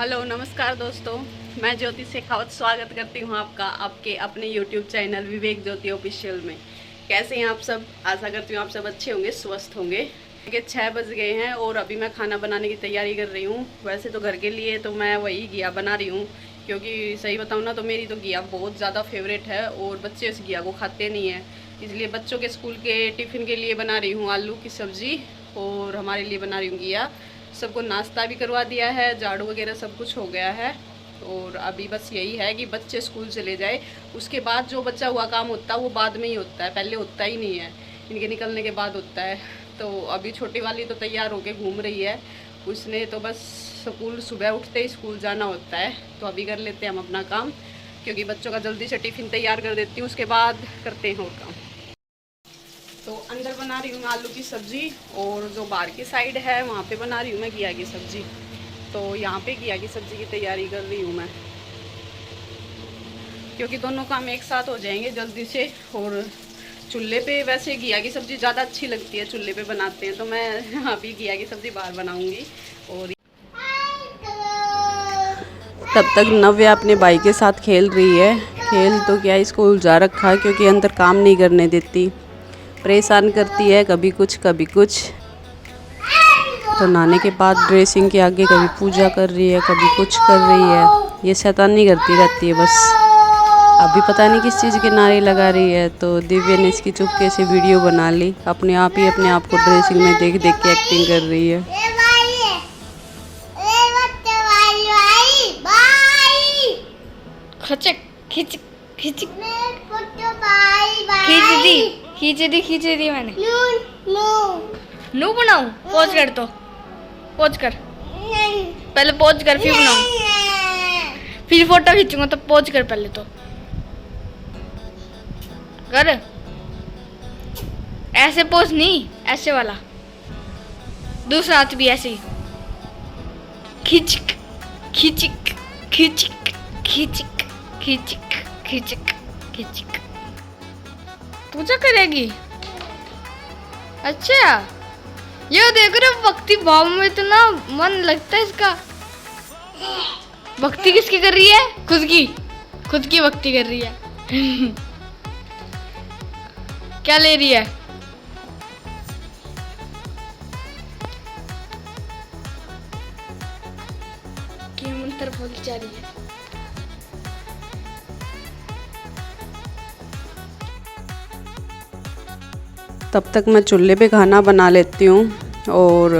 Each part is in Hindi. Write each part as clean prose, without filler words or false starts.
हेलो नमस्कार दोस्तों, मैं ज्योति शेखावत स्वागत करती हूँ आपका आपके अपने यूट्यूब चैनल विवेक ज्योति ऑफिशियल में। कैसे हैं आप सब? आशा करती हूँ आप सब अच्छे होंगे, स्वस्थ होंगे। 6 बज गए हैं और अभी मैं खाना बनाने की तैयारी कर रही हूँ। वैसे तो घर के लिए तो मैं वही घिया बना रही हूँ, क्योंकि सही बताऊँ ना तो मेरी तो घिया बहुत ज़्यादा फेवरेट है और बच्चे उस घिया को खाते नहीं हैं। इसलिए बच्चों के स्कूल के टिफ़िन के लिए बना रही हूँ आलू की सब्ज़ी और हमारे लिए बना रही हूँ घिया। सबको नाश्ता भी करवा दिया है, झाड़ू वगैरह सब कुछ हो गया है और अभी बस यही है कि बच्चे स्कूल चले जाए, उसके बाद जो बचा हुआ काम होता है वो बाद में ही होता है, पहले होता ही नहीं है, इनके निकलने के बाद होता है। तो अभी छोटी वाली तो तैयार होके घूम रही है, उसने तो बस स्कूल सुबह उठते ही स्कूल जाना होता है। तो अभी कर लेते हैं हम अपना काम, क्योंकि बच्चों का जल्दी से टिफ़िन तैयार कर देती हूँ, उसके बाद करते हैं और काम। तो अंदर बना रही हूँ आलू की सब्ज़ी और जो बाहर की साइड है वहाँ पे बना रही हूँ मैं घिया की सब्ज़ी। तो यहाँ पे घिया की सब्ज़ी की तैयारी कर रही हूँ मैं, क्योंकि दोनों काम एक साथ हो जाएंगे जल्दी से। और चूल्हे पे वैसे घिया की सब्ज़ी ज़्यादा अच्छी लगती है, चूल्हे पे बनाते हैं, तो मैं अभी घिया की सब्ज़ी बाहर बनाऊँगी। और तब तक नव्या अपने भाई के साथ खेल रही है। खेल तो क्या, स्कूल जा रखा है क्योंकि अंदर काम नहीं करने देती, परेशान करती है, कभी कुछ कभी कुछ। तो नहाने के बाद ड्रेसिंग के आगे कभी पूजा कर रही है, कभी कुछ कर रही है, ये शैतानी करती रहती है बस। अभी पता नहीं किस चीज़ के नारे लगा रही है, तो दिव्या ने इसकी चुपके से वीडियो बना ली, अपने आप को ड्रेसिंग में देख देख के एक्टिंग कर रही है। खींच दी मैंने। नू बनाऊं? पॉज कर, तो पॉज कर, पहले पॉज कर फिर बनाऊं, फिर फोटो खींचूंगा तो पॉज कर पहले, तो कर ऐसे पोज नहीं, ऐसे वाला, दूसरा हाथ भी ऐसे ही, खींच खींच खींच खींच खींच खींच खींच। पूजा करेगी? अच्छा, ये देख रहे हो, भक्ति भाव में इतना मन लगता है इसका। भक्ति किसकी कर रही है? खुद की भक्ति कर रही है। क्या ले रही है? क्या मंत्र बोलती जा रही है? तब तक मैं चूल्हे पे खाना बना लेती हूँ। और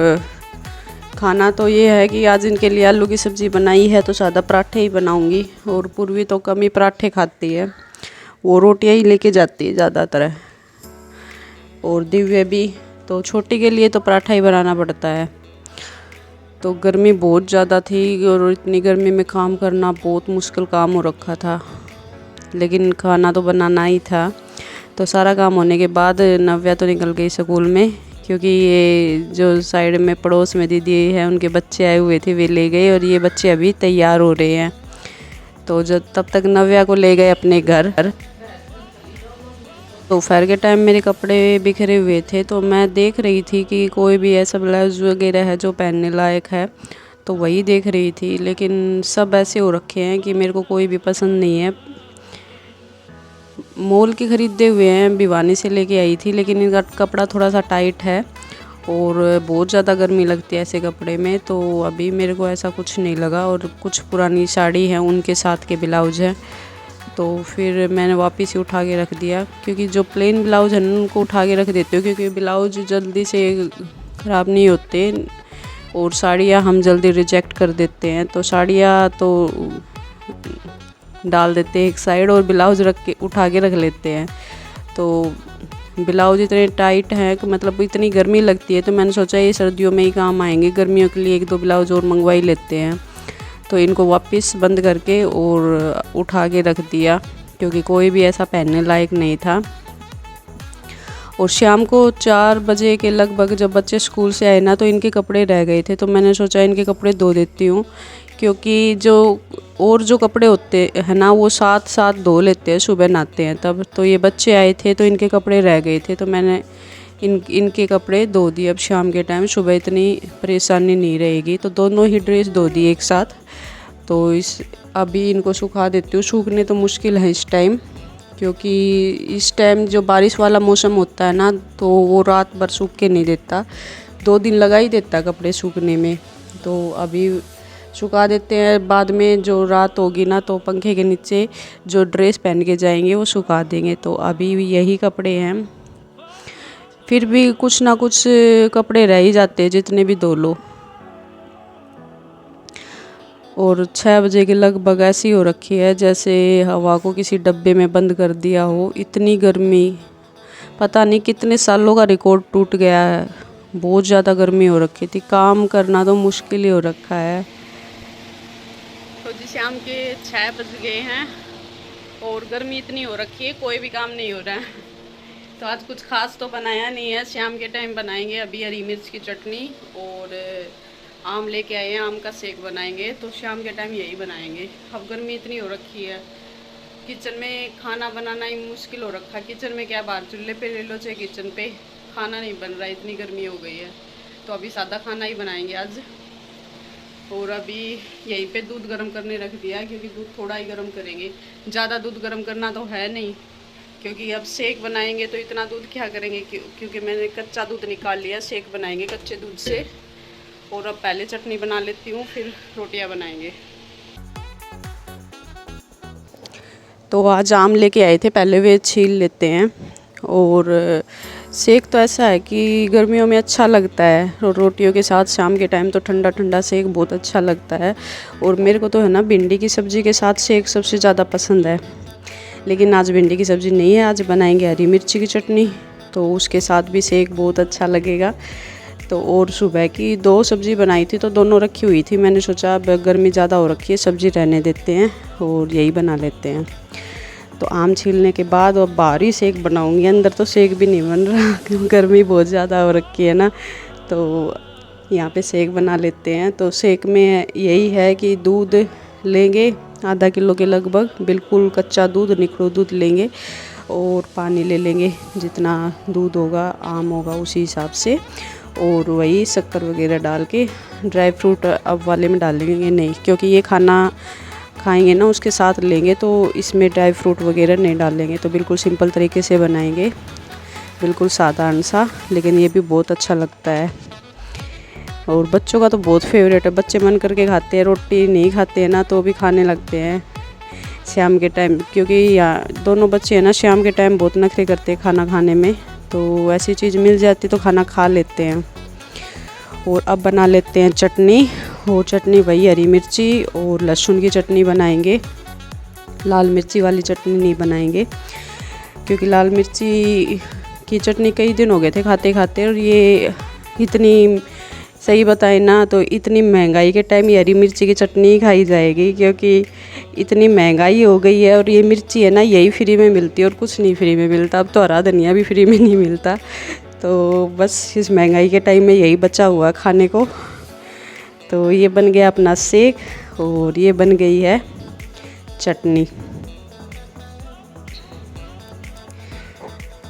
खाना तो ये है कि आज इनके लिए आलू की सब्ज़ी बनाई है तो सादा पराठे ही बनाऊँगी। और पूर्वी तो कम ही पराठे खाती है, वो रोटियाँ ही लेके जाती है ज़्यादातर। और दिव्या भी, तो छोटी के लिए तो पराठा ही बनाना पड़ता है। तो गर्मी बहुत ज़्यादा थी और इतनी गर्मी में काम करना बहुत मुश्किल काम हो रखा था, लेकिन खाना तो बनाना ही था। तो सारा काम होने के बाद नव्या तो निकल गई स्कूल में, क्योंकि ये जो साइड में पड़ोस में दीदी है उनके बच्चे आए हुए थे, वे ले गए और ये बच्चे अभी तैयार हो रहे हैं। तो जब तब तक नव्या को ले गए अपने घर। दोपहर के टाइम मेरे कपड़े बिखरे हुए थे, तो मैं देख रही थी कि कोई भी ऐसा ब्लाउज वगैरह है जो पहनने लायक है, तो वही देख रही थी। लेकिन सब ऐसे हो रखे हैं कि मेरे को कोई भी पसंद नहीं है। मॉल के ख़रीदे हुए हैं, भिवानी से लेके आई थी, लेकिन इनका कपड़ा थोड़ा सा टाइट है और बहुत ज़्यादा गर्मी लगती है ऐसे कपड़े में। तो अभी मेरे को ऐसा कुछ नहीं लगा। और कुछ पुरानी साड़ी है, उनके साथ के ब्लाउज हैं, तो फिर मैंने वापस ही उठा के रख दिया, क्योंकि जो प्लेन ब्लाउज है उनको उठा के रख देती हूँ, क्योंकि ब्लाउज जल्दी से ख़राब नहीं होते और साड़ियाँ हम जल्दी रिजेक्ट कर देते हैं। तो साड़ियाँ तो डाल देते हैं एक साइड और ब्लाउज रख के उठा के रख लेते हैं। तो ब्लाउज इतने टाइट हैं कि मतलब इतनी गर्मी लगती है, तो मैंने सोचा ये सर्दियों में ही काम आएंगे, गर्मियों के लिए 1-2 ब्लाउज और मंगवा ही लेते हैं। तो इनको वापस बंद करके और उठा के रख दिया, क्योंकि कोई भी ऐसा पहनने लायक नहीं था। और शाम को 4 बजे के लगभग जब बच्चे स्कूल से आए ना, तो इनके कपड़े रह गए थे, तो मैंने सोचा इनके कपड़े धो देती हूँ, क्योंकि जो कपड़े होते हैं ना वो साथ धो लेते हैं, सुबह नहाते हैं तब। तो ये बच्चे आए थे तो इनके कपड़े रह गए थे, तो मैंने इनके कपड़े धो दिए। अब शाम के टाइम सुबह इतनी परेशानी नहीं रहेगी, तो दोनों ही ड्रेस धो दी एक साथ। तो अभी इनको सुखा देती हूँ। सूखने तो मुश्किल है इस टाइम, क्योंकि इस टाइम जो बारिश वाला मौसम होता है ना, तो वो रात भर सूख के नहीं देता, 2 दिन लगा ही देता है कपड़े सूखने में। तो अभी सुखा देते हैं, बाद में जो रात होगी ना तो पंखे के नीचे जो ड्रेस पहन के जाएंगे वो सुखा देंगे। तो अभी यही कपड़े हैं, फिर भी कुछ ना कुछ कपड़े रह ही जाते हैं जितने भी धो लो। और 6 बजे के लगभग ऐसी हो रखी है जैसे हवा को किसी डब्बे में बंद कर दिया हो। इतनी गर्मी, पता नहीं कितने सालों का रिकॉर्ड टूट गया है। बहुत ज़्यादा गर्मी हो रखी थी, काम करना तो मुश्किल ही हो रखा है। तो जी शाम के 6 बज गए हैं और गर्मी इतनी हो रखी है, कोई भी काम नहीं हो रहा है। तो आज कुछ खास तो बनाया नहीं है, शाम के टाइम बनाएंगे अभी हरी मिर्च की चटनी और आम लेके आए हैं, आम का सेक बनाएंगे। तो शाम के टाइम यही बनाएंगे। अब गर्मी इतनी हो रखी है, किचन में खाना बनाना ही मुश्किल हो रखा है। किचन में क्या, बाहर चूल्हे पे ले लो चाहे किचन पे, खाना नहीं बन रहा, इतनी गर्मी हो गई है। तो अभी सादा खाना ही बनाएंगे आज। और अभी यहीं पे दूध गर्म करने रख दिया, क्योंकि दूध थोड़ा ही गर्म करेंगे, ज़्यादा दूध गर्म करना तो है नहीं, क्योंकि अब सेक बनाएंगे तो इतना दूध क्या करेंगे, क्योंकि मैंने कच्चा दूध निकाल लिया, सेक बनाएंगे कच्चे दूध से। और अब पहले चटनी बना लेती हूँ, फिर रोटियां बनाएंगे। तो आज आम लेके आए थे, पहले वे छील लेते हैं। और सेक तो ऐसा है कि गर्मियों में अच्छा लगता है, रोटियों के साथ शाम के टाइम तो ठंडा ठंडा सेक बहुत अच्छा लगता है। और मेरे को तो है ना भिंडी की सब्ज़ी के साथ सेक सबसे ज़्यादा पसंद है, लेकिन आज भिंडी की सब्ज़ी नहीं है, आज बनाएंगे हरी मिर्ची की चटनी, तो उसके साथ भी सेक बहुत अच्छा लगेगा। तो और सुबह की 2 सब्ज़ी बनाई थी, तो दोनों रखी हुई थी, मैंने सोचा अब गर्मी ज़्यादा हो रखी है, सब्ज़ी रहने देते हैं और यही बना लेते हैं। तो आम छीलने के बाद अब बाहर ही सेक बनाऊंगी, अंदर तो सेक भी नहीं बन रहा क्योंकि गर्मी बहुत ज़्यादा हो रखी है ना। तो यहाँ पे सेक बना लेते हैं। तो सेक में यही है कि दूध लेंगे आधा किलो के लगभग, बिल्कुल कच्चा दूध, निखड़ो दूध लेंगे और पानी ले लेंगे, जितना दूध होगा आम होगा उसी हिसाब से। और वही शक्कर वगैरह डाल के, ड्राई फ्रूट अब वाले में डालेंगे नहीं, क्योंकि ये खाना खाएंगे ना उसके साथ लेंगे, तो इसमें ड्राई फ्रूट वगैरह नहीं डालेंगे। तो बिल्कुल सिंपल तरीके से बनाएंगे, बिल्कुल साधारण सा, लेकिन ये भी बहुत अच्छा लगता है। और बच्चों का तो बहुत फेवरेट है, बच्चे मन करके खाते हैं, रोटी नहीं खाते हैं ना तो भी खाने लगते हैं शाम के टाइम, क्योंकि यहाँ दोनों बच्चे हैं ना शाम के टाइम बहुत नखरे करते हैं खाना खाने में, तो ऐसी चीज़ मिल जाती तो खाना खा लेते हैं। और अब बना लेते हैं चटनी। और चटनी वही हरी मिर्ची और लहसुन की चटनी बनाएंगे, लाल मिर्ची वाली चटनी नहीं बनाएंगे, क्योंकि लाल मिर्ची की चटनी कई दिन हो गए थे खाते खाते। और ये इतनी, सही बताए ना तो इतनी महंगाई के टाइम ये हरी मिर्ची की चटनी खाई जाएगी, क्योंकि इतनी महंगाई हो गई है। और ये मिर्ची है ना यही फ्री में मिलती है और कुछ नहीं फ्री में मिलता, अब तो हरा धनिया भी फ्री में नहीं मिलता। तो बस इस महंगाई के टाइम में यही बचा हुआ खाने को। तो ये बन गया अपना सेक और ये बन गई है चटनी।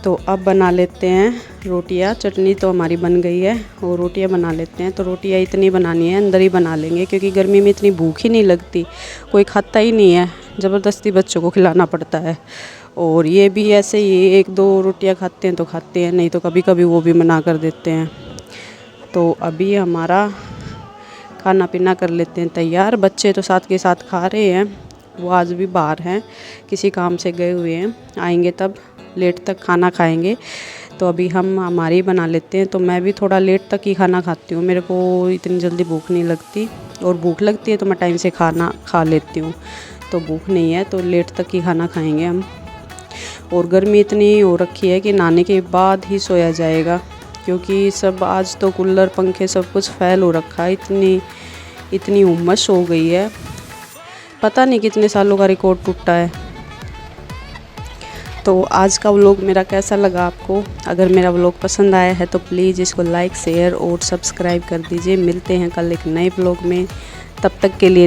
तो अब बना लेते हैं रोटियां। चटनी तो हमारी बन गई है और रोटियां बना लेते हैं। तो रोटियां इतनी बनानी है, अंदर ही बना लेंगे, क्योंकि गर्मी में इतनी भूख ही नहीं लगती, कोई खाता ही नहीं है, ज़बरदस्ती बच्चों को खिलाना पड़ता है। और ये भी ऐसे ही 1-2 रोटियां खाते हैं तो खाते हैं, नहीं तो कभी कभी वो भी मना कर देते हैं। तो अभी हमारा खाना पीना कर लेते हैं तैयार। बच्चे तो साथ के साथ खा रहे हैं, वो आज भी बाहर हैं, किसी काम से गए हुए हैं, आएंगे तब लेट तक खाना खाएंगे। तो अभी हम हमारी बना लेते हैं। तो मैं भी थोड़ा लेट तक ही खाना खाती हूँ, मेरे को इतनी जल्दी भूख नहीं लगती, और भूख लगती है तो मैं टाइम से खाना खा लेती हूँ। तो भूख नहीं है तो लेट तक ही खाना खाएंगे हम। और गर्मी इतनी हो रखी है कि नहाने के बाद ही सोया जाएगा, क्योंकि सब आज तो कूलर पंखे सब कुछ फैल हो रखा है, इतनी उमस हो गई है, पता नहीं कितने सालों का रिकॉर्ड टूटा है। तो आज का व्लॉग मेरा कैसा लगा आपको? अगर मेरा व्लॉग पसंद आया है तो प्लीज़ इसको लाइक, शेयर और सब्सक्राइब कर दीजिए। मिलते हैं कल एक नए व्लॉग में, तब तक के लिए